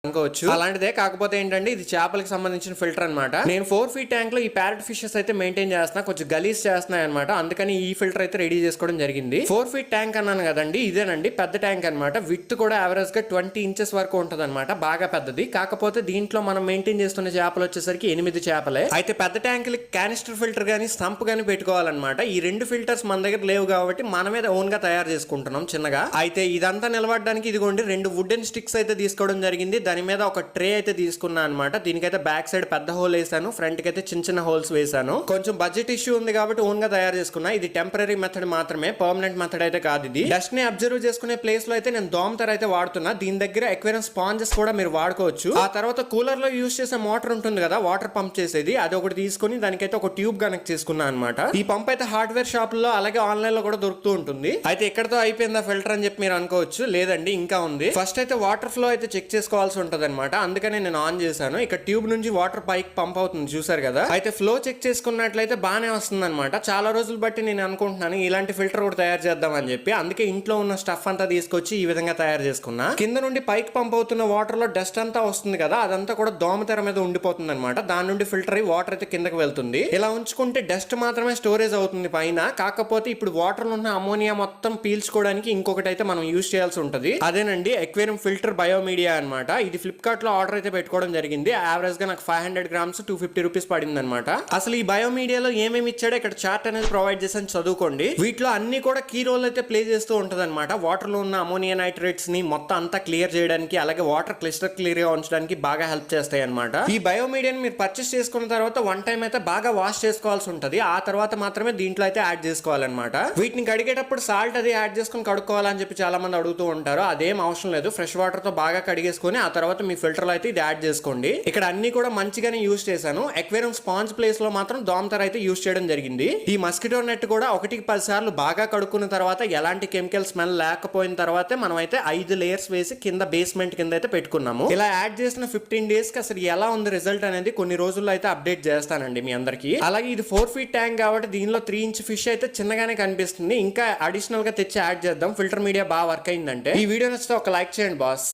అనుకోవచ్చు. అలాంటిదే కాకపోతే ఏంటంటే ఇది చేపలకు సంబంధించిన ఫిల్టర్ అనమాట. నేను 4 feet ట్యాంక్ లో ఈ ప్యారెట్ ఫిషెస్ అయితే మెయింటైన్ చేస్తున్నా, కొంచెం గలీజ్ చేస్తున్నాయి అనమాట. అందుకని ఈ ఫిల్టర్ అయితే రెడీ చేసుకోవడం జరిగింది. 4 feet ట్యాంక్ అన్నాను కదండి, ఇదేనండి పెద్ద ట్యాంక్ అనమాట. విత్ కూడా యావరేజ్ గా 20 inches వరకు ఉంటది అనమాట, బాగా పెద్దది. కాకపోతే దీంట్లో మనం మెయింటైన్ చేస్తున్న చేపలు వచ్చేసరికి 8 చేపలే. అయితే పెద్ద ట్యాంక్ క్యానిస్టర్ ఫిల్టర్ గానీ స్టంప్ గానీ పెట్టుకోవాలన్నమాట. ఈ 2 ఫిల్టర్స్ మన దగ్గర లేవు కాబట్టి మనమే ఓన్ గా తయారు చేసుకుంటున్నాం చిన్నగా. అయితే ఇదంతా నిలబడడానికి ఇదిగోండి 2 వుడెన్ స్టిక్స్ అయితే తీసుకోవడం జరిగింది. దాని మీద ఒక ట్రే అయితే తీసుకున్నా అనమాట. దీనికైతే బ్యాక్ సైడ్ పెద్ద హోల్ వేసాను, ఫ్రంట్ కి అయితే చిన్న చిన్న హోల్స్ వేసాను. కొంచెం బడ్జెట్ ఇష్యూ ఉంది కాబట్టి ఓన్ గా తయారు చేసుకున్నా. ఇది టెంపరీ మెథడ్ మాత్రమే, పర్మనెంట్ మెథడ్ అయితే కాదు. ఇది డస్ట్ ని అబ్జర్వ్ చేసుకునే ప్లేస్ లో అయితే నేను దోమతెర అయితే వాడుతున్నా. దీని దగ్గర ఎక్వేరియం స్పాంజెస్ కూడా మీరు వాడుకోవచ్చు. ఆ తర్వాత కూలర్ లో యూజ్ చేసే మోటార్ ఉంటుంది కదా, వాటర్ పంప్ చేసేది, అది ఒకటి తీసుకుని దానికైతే ఒక ట్యూబ్ కనెక్ట్ చేసుకున్నా అనమాట. ఈ పంప్ అయితే హార్డ్వేర్ షాప్ లో అలాగే ఆన్లైన్ లో కూడా దొరుకుతూ ఉంటుంది. అయితే ఎక్కడతో అయిపోయిందా ఫిల్టర్ అని చెప్పి మీరు అనుకోవచ్చు. లేదండి, ఇంకా ఉంది. ఫస్ట్ అయితే వాటర్ ఫ్లో అయితే చెక్ చేసుకోవాల్సి ఉంటది అనమాట. అందుకనే నేను ఆన్ చేశాను. ఇక్కడ ట్యూబ్ నుంచి వాటర్ పైకి పంప్ అవుతుంది, చూసారు కదా. అయితే ఫ్లో చెక్ చేసుకున్నట్లయితే బాగానే వస్తుంది అనమాట. చాలా రోజులు బట్టి నేను అనుకుంటున్నాను ఇలాంటి ఫిల్టర్ కూడా తయారు చేద్దాం అని చెప్పి. అందుకే ఇంట్లో ఉన్న స్టఫ్ అంతా తీసుకొచ్చి ఈ విధంగా తయారు చేసుకున్నా. కింద నుండి పైకి పంప్ అవుతున్న వాటర్ లో డస్ట్ అంతా వస్తుంది కదా, అదంతా కూడా దోమతెర మీద ఉండిపోతుంది అనమాట. దాని నుండి ఫిల్టర్ అయ్యి వాటర్ అయితే కిందకి వెళ్తుంది. ఇలా ఉంచుకుంటే డస్ట్ మాత్రమే స్టోరేజ్ అవుతుంది పైన. కాకపోతే ఇప్పుడు వాటర్ లో ఉన్న అమోనియా మొత్తం పీల్చుకోవడానికి ఇంకొకటి అయితే మనం యూజ్ చేయాల్సి ఉంటది. అదేనండి ఎక్వేరియం ఫిల్టర్ బయోమీడియా అనమాట. ఇది ఫ్లిప్కార్ట్ లో ఆర్డర్ అయితే పెట్టుకోవడం జరిగింది. యావరేజ్ గా నాకు 500 grams 250 rupees పడింది అనమాట. అసలు ఈ బయోమీడియాలో ఏమేమి ఇచ్చాడో ఇక్కడ చార్ట్ అనేది ప్రొవైడ్ చేసాను, చదువుకోండి. వీటిలో అన్ని కూడా కీ రోల్ అయితే ప్లే చేస్తూ ఉంటది అనమాట. వాటర్ లో ఉన్న అమోనియా నైట్రేట్స్ ని మొత్తం అంతా క్లియర్ చేయడానికి, అలాగే వాటర్ క్లిస్టర్ క్లియర్ గా ఉంచడానికి బాగా హెల్ప్ చేస్తాయి అనమాట. ఈ బయోమీడియాని మీరు పర్చేస్ చేసుకున్న తర్వాత 1 time అయితే బాగా వాష్ చేసుకోవాల్సి ఉంటది. ఆ తర్వాత మాత్రమే దీంట్లో అయితే యాడ్ చేసుకోవాలన్నమాట. వీటిని కడిగేటప్పుడు సాల్ట్ అది యాడ్ చేసుకుని కడుక్కోవాలని చెప్పి చాలా మంది అడుగుతూ ఉంటారు. అదేం అవసరం లేదు. ఫ్రెష్ వాటర్ తో బాగా కడిగేసుకొని ఆ తర్వాత మీ ఫిల్టర్ లో అయితే ఇది యాడ్ చేసుకోండి. ఇక్కడ అన్ని కూడా మంచిగానే యూజ్ చేశాను. ఎక్వేరియం స్పాంజ్ ప్లేస్ లో మాత్రం దోమతెర అయితే యూజ్ చేయడం జరిగింది. ఈ మస్కిటో నెట్ కూడా 1-10 సార్లు బాగా కడుక్కున్న తర్వాత ఎలాంటి కెమికల్ స్మెల్ లేకపోయిన తర్వాత మనం అయితే 5 layers వేసి కింద బేస్మెంట్ కింద అయితే పెట్టుకున్నాము. ఇలా యాడ్ చేసిన 15 days కి అసలు ఎలా ఉంది రిజల్ట్ అనేది కొన్ని రోజుల్లో అయితే అప్డేట్ చేస్తానండి మీ అందరికి. అలాగే ఇది 4 feet ట్యాంక్ కాబట్టి దీనిలో 3 inch ఫిష్ అయితే చిన్నగానే కనిపిస్తుంది. ఇంకా అడిషనల్ గా తెచ్చి యాడ్ చేద్దాం. ఫిల్టర్ మీడియా బాగా వర్క్ అయిందంటే. ఈ వీడియో నచ్చితే ఒక లైక్ చేయండి బాస్.